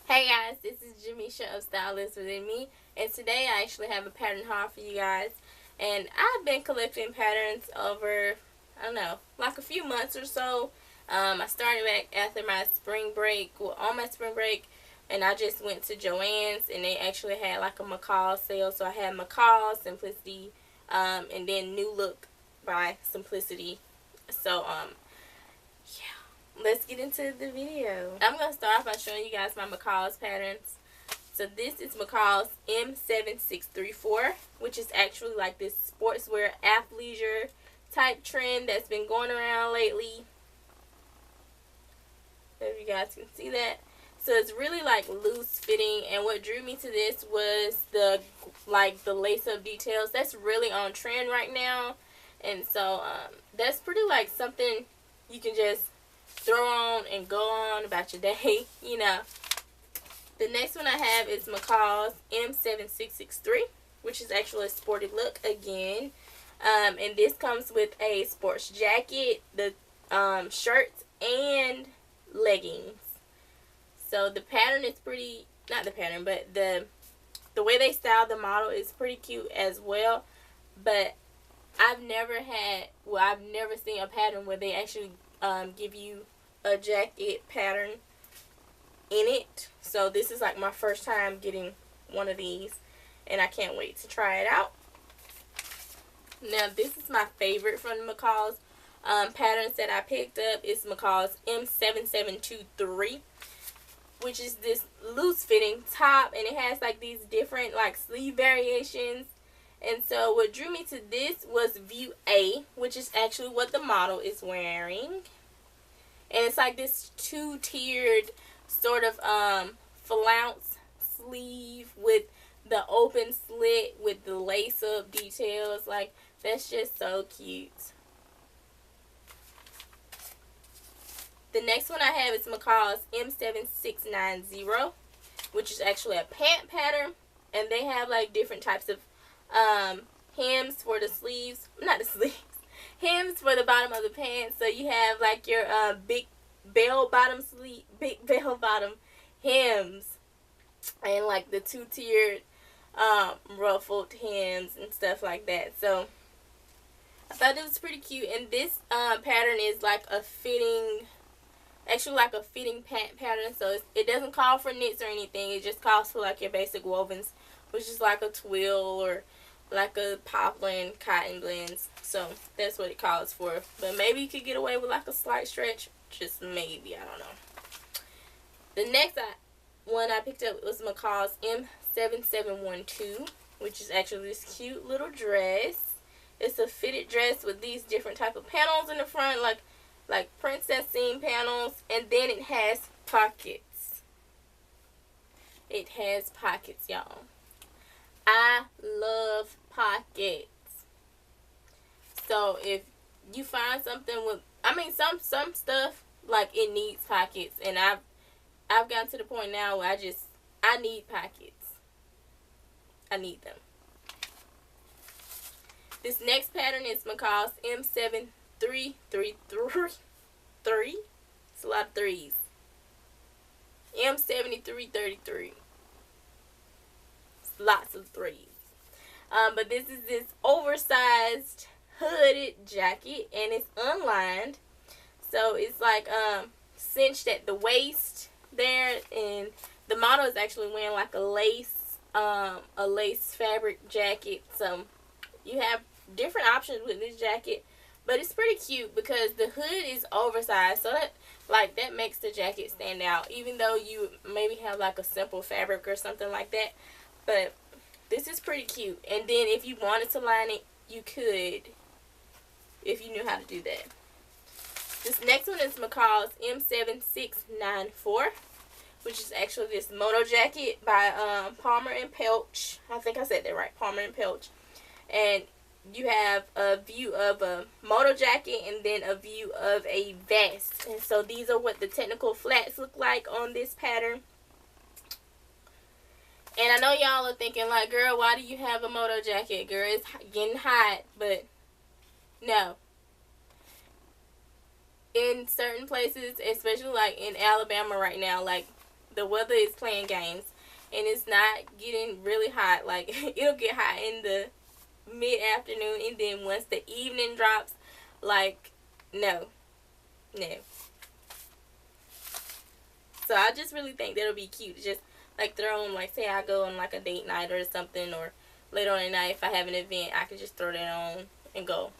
Hey guys, this is Jamisha of Stylist Within Me, and today I actually have a pattern haul for you guys. And I've been collecting patterns over, I don't know, like a few months or so. I started back after my spring break, on my spring break, and I just went to Joann's, and they actually had like a McCall's sale. So I had McCall's Simplicity, and then New Look by Simplicity. So, yeah. Let's get into the video. I'm going to start off by showing you guys my Macaws patterns. So this is Macaws M7634, which is actually like this sportswear athleisure type trend that's been going around lately. If you guys can see that. So it's really like loose fitting, and what drew me to this was the lace up details. That's really on trend right now. And so that's pretty like something you can just throw on and go on about your day, you know. The next one I have is Macaws M7663, which is actually a sporty look again. And this comes with a sports jacket, the shirts, and leggings. So the pattern is pretty, not the pattern, but the way they style the model is pretty cute as well. But I've never seen a pattern where they actually give you a jacket pattern in it. So this is like my first time getting one of these, and I can't wait to try it out. Now this is my favorite from the Macaws patterns that I picked up. Is Macaws M7723, which is this loose fitting top, and it has like these different like sleeve variations. And so what drew me to this was view A, which is actually what the model is wearing. And it's like this two-tiered sort of flounce sleeve with the open slit with the lace-up details. Like, that's just so cute. The next one I have is Macaws M7690, which is actually a pant pattern. And they have like different types of hems for the sleeves. Not the sleeves. Hems for the bottom of the pants. So you have like your big bell bottom hems, and like the two-tiered ruffled hems and stuff like that. So I thought it was pretty cute. And this pattern is like a fitting, actually like a fitting pant pattern. So it doesn't call for knits or anything. It just calls for like your basic wovens, which is like a twill or like a poplin cotton blends. So that's what it calls for. But maybe you could get away with like a slight stretch. Just maybe. I don't know. The next one I picked up was Macaws M7712, which is actually this cute little dress. It's a fitted dress with these different type of panels in the front, like princess seam panels, and then it has pockets. It has pockets, y'all. I love pockets. So if you find something with, I mean, some stuff like it needs pockets, and I've gotten to the point now where I need pockets. I need them. This next pattern is Macaws M7333. It's a lot of threes. M7333. Lots of threes. But this is this oversized hooded jacket, and it's unlined. So it's like cinched at the waist there, and the model is actually wearing like a lace fabric jacket. So you have different options with this jacket, but it's pretty cute because the hood is oversized, so that makes the jacket stand out, even though you maybe have like a simple fabric or something like that. But this is pretty cute. And then if you wanted to line it, you could, if you knew how to do that. This next one is Macaws M7694, which is actually this Moto Jacket by Palmer and Pelch. I think I said that right, Palmer and Pelch. And you have a view of a Moto Jacket and then a view of a vest. And so these are what the technical flats look like on this pattern. And I know y'all are thinking like, girl, why do you have a Moto Jacket? Girl, it's getting hot. But no. In certain places, especially like in Alabama right now, like the weather is playing games and it's not getting really hot. Like, it'll get hot in the mid-afternoon, and then once the evening drops, like, no. So I just really think that'll be cute. Just like throw them, like, say I go on like a date night or something, or later on at night if I have an event, I can just throw that on and go.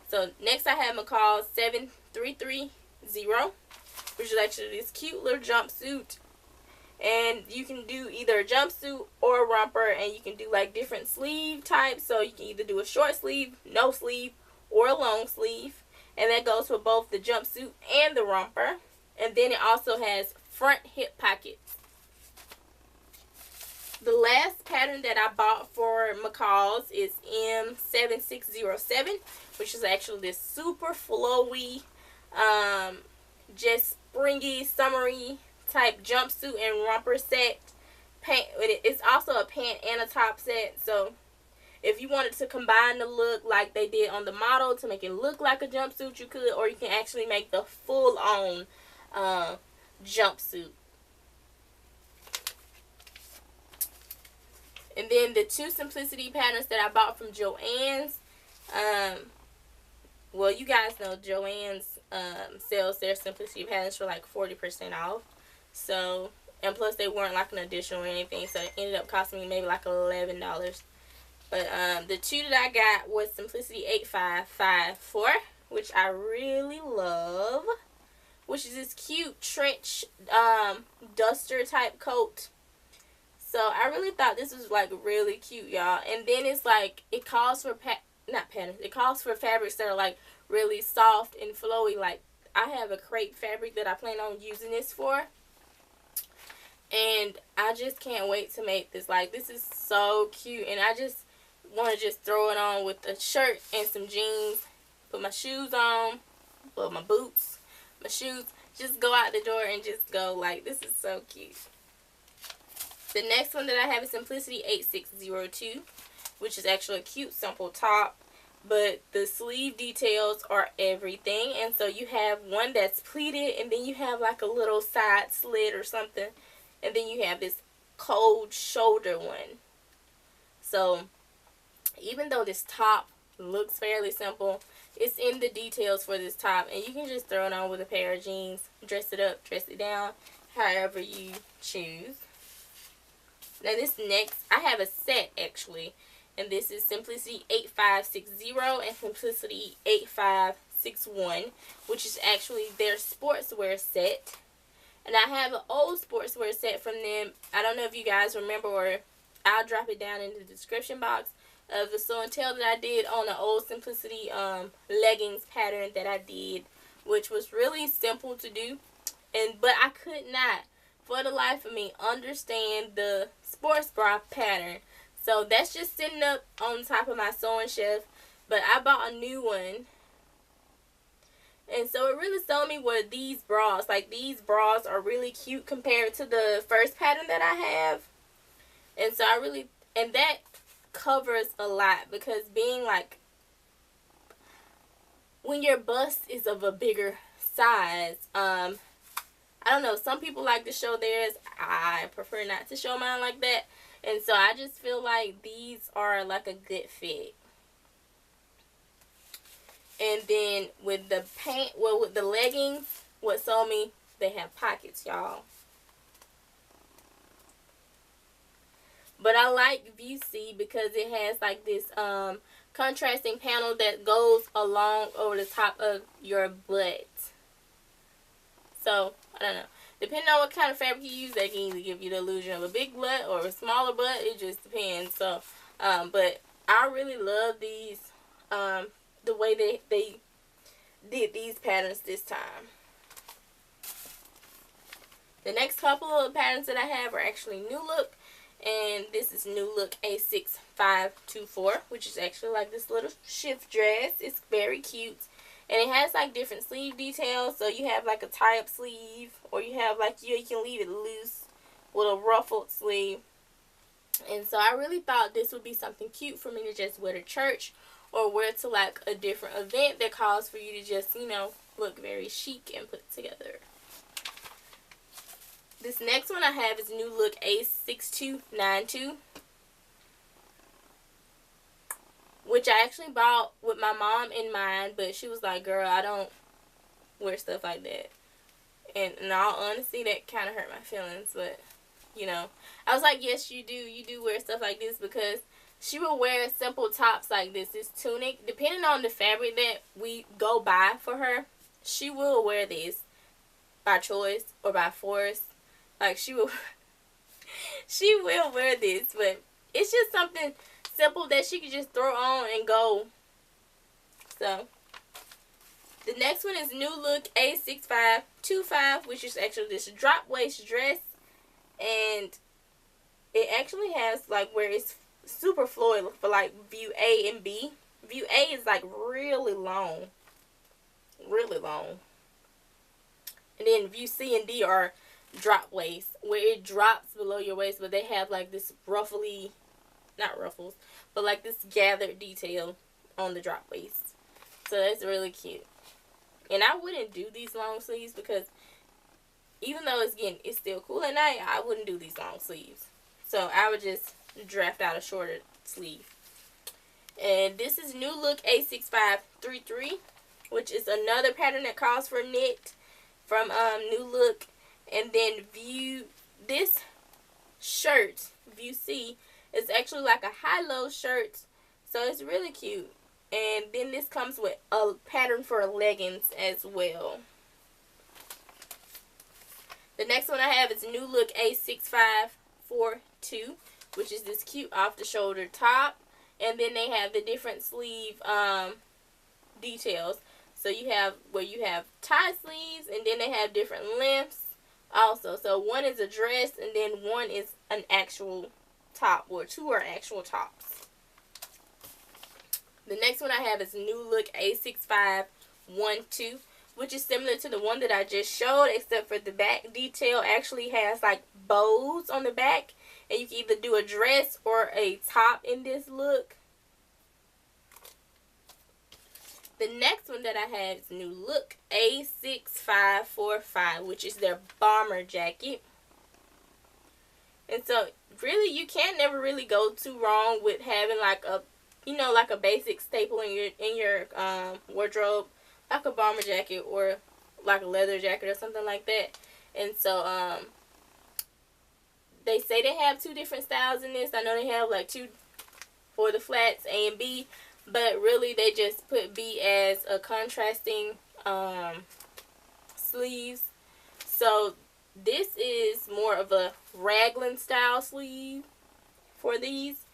So next I have McCall's 7330, which is actually this cute little jumpsuit. And you can do either a jumpsuit or a romper, and you can do like different sleeve types. So you can either do a short sleeve, no sleeve, or a long sleeve. And that goes for both the jumpsuit and the romper. And then it also has front hip pockets. The last pattern that I bought for McCall's is M7607, which is actually this super flowy, just springy, summery type jumpsuit and romper set. It's also a pant and a top set. So if you wanted to combine the look like they did on the model to make it look like a jumpsuit, you could, or you can actually make the full-on jumpsuit. And then the two simplicity patterns that I bought from Joann's, well, you guys know Joann's sells their simplicity patterns for like 40% off. So, and plus they weren't like an additional or anything, so it ended up costing me maybe like $11. But the two that I got was Simplicity 8554, which I really love, which is this cute trench duster type coat. So I really thought this was like really cute, y'all. And then it's like, it calls for it calls for fabrics that are like really soft and flowy. Like, I have a crepe fabric that I plan on using this for, and I just can't wait to make this. Like, this is so cute, and I just want to just throw it on with a shirt and some jeans, put my shoes on, well, my boots, my shoes, just go out the door and just go. Like, this is so cute. The next one that I have is Simplicity 8602, which is actually a cute simple top, but the sleeve details are everything. And so you have one that's pleated, and then you have like a little side slit or something, and then you have this cold shoulder one. So even though this top looks fairly simple, it's in the details for this top, and you can just throw it on with a pair of jeans, dress it up, dress it down, however you choose. Now this next, I have a set actually, and this is Simplicity 8560 and Simplicity 8561, which is actually their sportswear set. And I have an old sportswear set from them. I don't know if you guys remember, or I'll drop it down in the description box of the show and tell that I did on the old Simplicity leggings pattern that I did, which was really simple to do, but I could not for the life of me understand the sports bra pattern. So that's just sitting up on top of my sewing shelf, but I bought a new one. And so it really showed me what these bras, like these bras are really cute compared to the first pattern that I have. And so and that covers a lot, because being like, when your bust is of a bigger size, I don't know, some people like to show theirs. I prefer not to show mine like that. And so I just feel like these are like a good fit. And then with the pant, well, with the leggings, what sold me, they have pockets, y'all. But I like VC because it has like this contrasting panel that goes along over the top of your butt. So, I don't know. Depending on what kind of fabric you use, they can either give you the illusion of a big butt or a smaller butt. It just depends. So, but I really love these, the way they did these patterns this time. The next couple of patterns that I have are actually New Look. And this is New Look A6524, which is actually like this little shift dress. It's very cute. And it has like different sleeve details. So you have like a tie-up sleeve, or you have like, you can leave it loose with a ruffled sleeve. And so I really thought this would be something cute for me to just wear to church, or wear to like a different event that calls for you to just, you know, look very chic and put together. This next one I have is new Look A6292, which I actually bought with my mom in mind, but she was like, girl, I don't wear stuff like that. And in all honesty, that kind of hurt my feelings, but, you know. I was like, yes, you do. You do wear stuff like this, because she will wear simple tops like this. This tunic, depending on the fabric that we go buy for her, she will wear this by choice or by force. Like, she will wear this, but it's just something simple that she can just throw on and go. So, the next one is new Look A6525, which is actually this drop waist dress, and it actually has like where it's super floyd for like view A and B. View A is like really long, and then view C and D are drop waist, where it drops below your waist, but they have like this ruffly, not ruffles, but like this gathered detail on the drop waist. So that's really cute. And I wouldn't do these long sleeves, because even though it's still cool at night, I wouldn't do these long sleeves. So I would just draft out a shorter sleeve. And this is new Look A6533, which is another pattern that calls for knit from New Look. And then this shirt, view C, is actually like a high-low shirt, so it's really cute. And then this comes with a pattern for leggings as well. The next one I have is new Look A6542, which is this cute off-the-shoulder top. And then they have the different sleeve details. So you have where you have tie sleeves, and then they have different lengths also. So one is a dress, and then one is an actual top, or two are actual tops. The next one I have is new Look A6512, which is similar to the one that I just showed, except for the back detail actually has like bows on the back, and you can either do a dress or a top in this look. The next one that I have is new Look A6545, which is their bomber jacket. And so really you can never really go too wrong with having like a, you know, like a basic staple in your wardrobe, like a bomber jacket or like a leather jacket or something like that. And so they say they have two different styles in this. I know they have like two for the flats, A and B, but really they just put B as a contrasting sleeves. So this is more of a raglan style sleeve for these.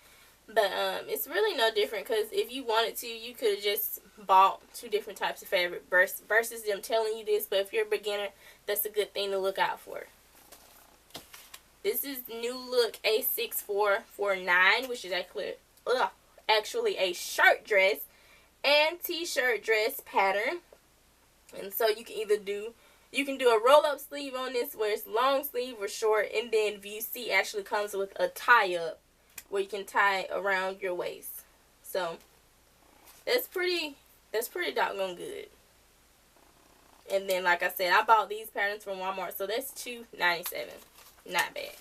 But it's really no different, because if you wanted to, you could have just bought two different types of fabric versus them telling you this. But if you're a beginner, that's a good thing to look out for. This is new Look A6449, which is actually a shirt dress and t-shirt dress pattern. And so you can either do a roll-up sleeve on this, where it's long sleeve or short, and then view C actually comes with a tie-up where you can tie around your waist. So that's pretty doggone good. And then, like I said, I bought these patterns from Walmart, so that's $2.97. Not bad.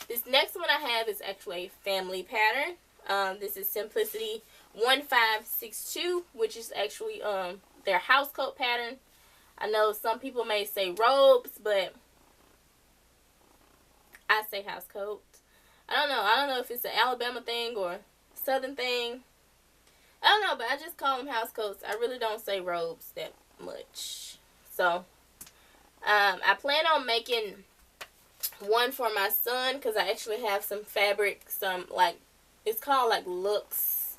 This next one I have is actually a family pattern. This is Simplicity 1562, which is actually their house coat pattern. I know some people may say robes, but I say house coat. I don't know if it's an Alabama thing or Southern thing. I don't know, but I just call them house coats. I really don't say robes that much. So, I plan on making one for my son, because I actually have some fabric, it's called like Luxe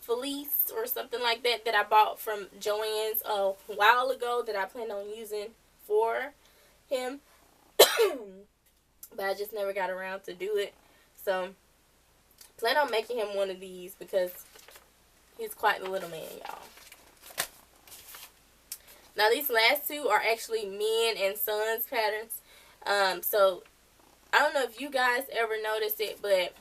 fleece or something like that I bought from Joann's a while ago that I plan on using for him. But I just never got around to do it. So, plan on making him one of these, because he's quite the little man, y'all. Now, these last two are actually men and sons patterns. So, I don't know if you guys ever notice it, but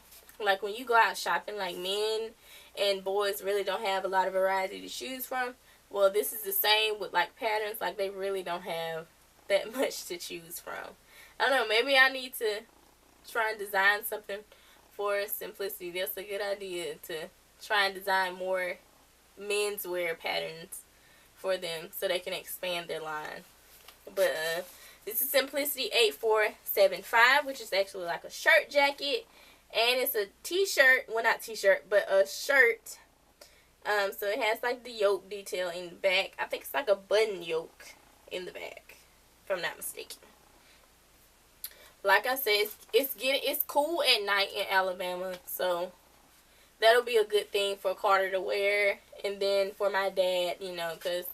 like when you go out shopping, like men and boys really don't have a lot of variety to choose from. Well, this is the same with like patterns. Like, they really don't have that much to choose from. I don't know, maybe I need to try and design something for Simplicity. That's a good idea, to try and design more menswear patterns for them so they can expand their line. But this is Simplicity 8475, which is actually like a shirt jacket, and it's a t-shirt, well not t-shirt, but a shirt. So it has like the yoke detail in the back. I think it's like a button yoke in the back, if I'm not mistaken. Like I said, it's cool at night in Alabama, so that'll be a good thing for Carter to wear, and then for my dad, you know, because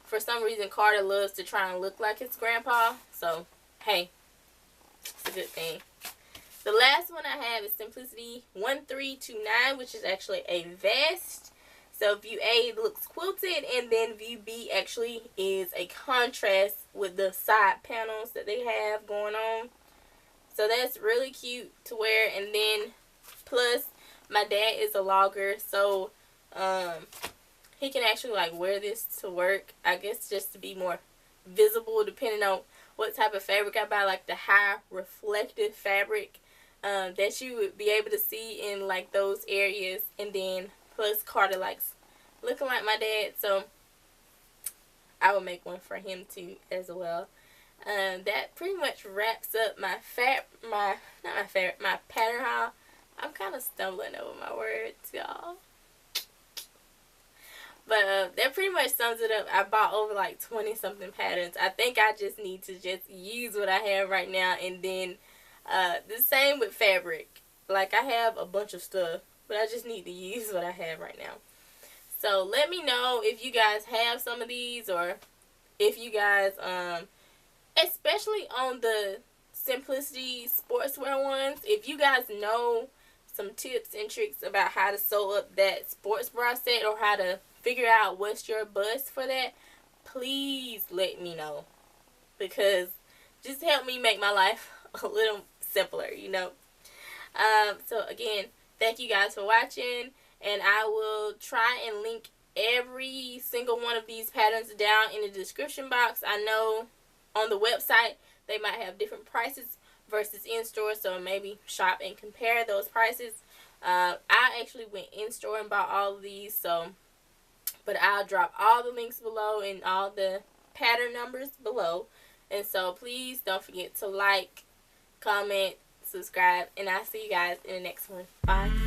for some reason Carter loves to try and look like his grandpa, so hey, it's a good thing. The last one I have is Simplicity 1329, which is actually a vest. So view A looks quilted, and then view B actually is a contrast with the side panels that they have going on. So that's really cute to wear. And then plus my dad is a logger, so he can actually like wear this to work, I guess, just to be more visible, depending on what type of fabric I buy, like the high reflective fabric that you would be able to see in like those areas. And then plus Carter likes looking like my dad, so I will make one for him too as well. That pretty much wraps up my pattern haul. I'm kind of stumbling over my words, y'all. But that pretty much sums it up. I bought over like 20 something patterns. I think I just need to just use what I have right now, and then the same with fabric. Like I have a bunch of stuff, but I just need to use what I have right now. So let me know if you guys have some of these, or if you guys especially on the Simplicity sportswear ones, if you guys know some tips and tricks about how to sew up that sports bra set, or how to figure out what's your bust for that, please let me know, because just help me make my life a little simpler, you know. So again, thank you guys for watching, and I will try and link every single one of these patterns down in the description box. I know on the website they might have different prices versus in store, so maybe shop and compare those prices. I actually went in store and bought all of these, so but I'll drop all the links below and all the pattern numbers below. And so please don't forget to like, comment, subscribe, and I'll see you guys in the next one. Bye.